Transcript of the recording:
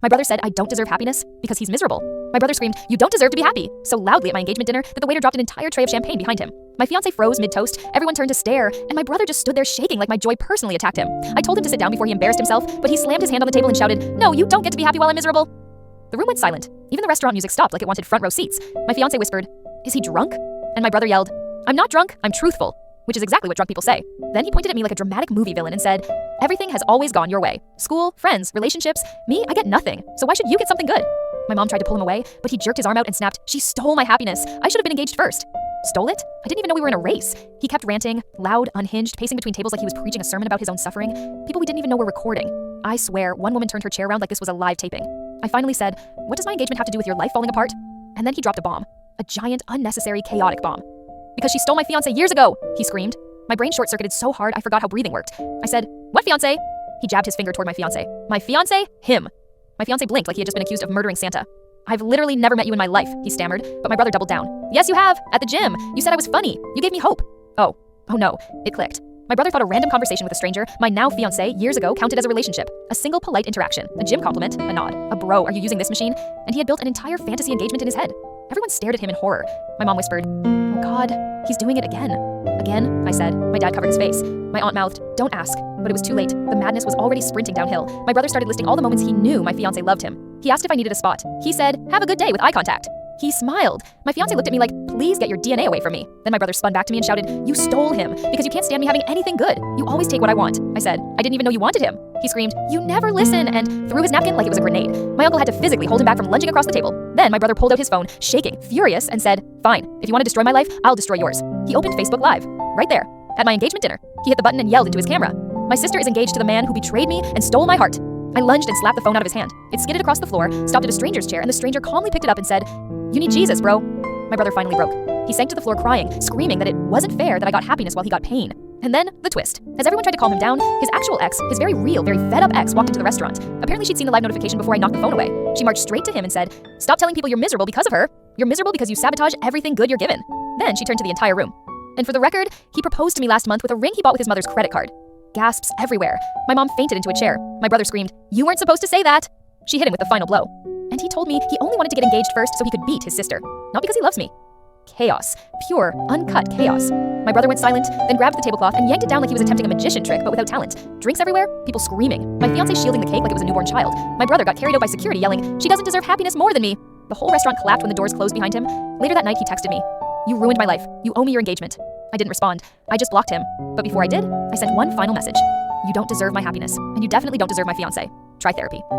My brother said I don't deserve happiness because he's miserable. My brother screamed, "You don't deserve to be happy," so loudly at my engagement dinner that the waiter dropped an entire tray of champagne behind him. My fiancé froze mid-toast, everyone turned to stare, and my brother just stood there shaking like my joy personally attacked him. I told him to sit down before he embarrassed himself, but he slammed his hand on the table and shouted, "No, you don't get to be happy while I'm miserable." The room went silent. Even the restaurant music stopped like it wanted front row seats. My fiancé whispered, "Is he drunk?" And my brother yelled, "I'm not drunk, I'm truthful," which is exactly what drunk people say. Then he pointed at me like a dramatic movie villain and said, "Everything has always gone your way. School, friends, relationships. Me, I get nothing. So why should you get something good?" My mom tried to pull him away, but he jerked his arm out and snapped, "She stole my happiness. I should have been engaged first." Stole it? I didn't even know we were in a race. He kept ranting, loud, unhinged, pacing between tables like he was preaching a sermon about his own suffering. People we didn't even know were recording. I swear, one woman turned her chair around like this was a live taping. I finally said, "What does my engagement have to do with your life falling apart?" And then he dropped a bomb. A giant, unnecessary, chaotic bomb. "Because she stole my fiancé years ago," he screamed. My brain short-circuited so hard I forgot how breathing worked. I said, "What fiancé?" He jabbed his finger toward my fiancé. "My fiancé? Him." My fiancé blinked like he had just been accused of murdering Santa. "I've literally never met you in my life," he stammered, but my brother doubled down. "Yes, you have. At the gym. You said I was funny. You gave me hope." Oh no, it clicked. My brother thought a random conversation with a stranger, my now fiancé, years ago counted as a relationship. A single polite interaction, a gym compliment, a nod, a "Bro, are you using this machine?" And he had built an entire fantasy engagement in his head. Everyone stared at him in horror. My mom whispered, "Oh God, he's doing it again." "Again?" I said. My dad covered his face. My aunt mouthed, "Don't ask." But it was too late. The madness was already sprinting downhill. My brother started listing all the moments he knew my fiancé loved him. He asked if I needed a spot. He said, "Have a good day," with eye contact. He smiled. My fiancé looked at me like, "Please get your DNA away from me." Then my brother spun back to me and shouted, "You stole him because you can't stand me having anything good. You always take what I want." I said, "I didn't even know you wanted him." He screamed, "You never listen," and threw his napkin like it was a grenade. My uncle had to physically hold him back from lunging across the table. Then my brother pulled out his phone, shaking, furious, and said, "Fine, if you want to destroy my life, I'll destroy yours." He opened Facebook Live, right there, at my engagement dinner. He hit the button and yelled into his camera, "My sister is engaged to the man who betrayed me and stole my heart." I lunged and slapped the phone out of his hand. It skidded across the floor, stopped at a stranger's chair, and the stranger calmly picked it up and said, "You need Jesus, bro." My brother finally broke. He sank to the floor crying, screaming that it wasn't fair that I got happiness while he got pain. And then, the twist. As everyone tried to calm him down, his actual ex, his very real, very fed-up ex, walked into the restaurant. Apparently she'd seen the live notification before I knocked the phone away. She marched straight to him and said, "Stop telling people you're miserable because of her. You're miserable because you sabotage everything good you're given." Then she turned to the entire room. And for the record, he proposed to me last month with a ring he bought with his mother's credit card. Gasps everywhere. My mom fainted into a chair. My brother screamed, "You weren't supposed to say that." She hit him with the final blow. And he told me he only wanted to get engaged first so he could beat his sister. Not because he loves me. Chaos. Pure, uncut chaos. My brother went silent, then grabbed the tablecloth and yanked it down like he was attempting a magician trick, but without talent. Drinks everywhere, people screaming. My fiancé shielding the cake like it was a newborn child. My brother got carried out by security yelling, "She doesn't deserve happiness more than me." The whole restaurant collapsed when the doors closed behind him. Later that night he texted me, "You ruined my life. You owe me your engagement." I didn't respond. I just blocked him. But before I did, I sent one final message. "You don't deserve my happiness, and you definitely don't deserve my fiancé. Try therapy."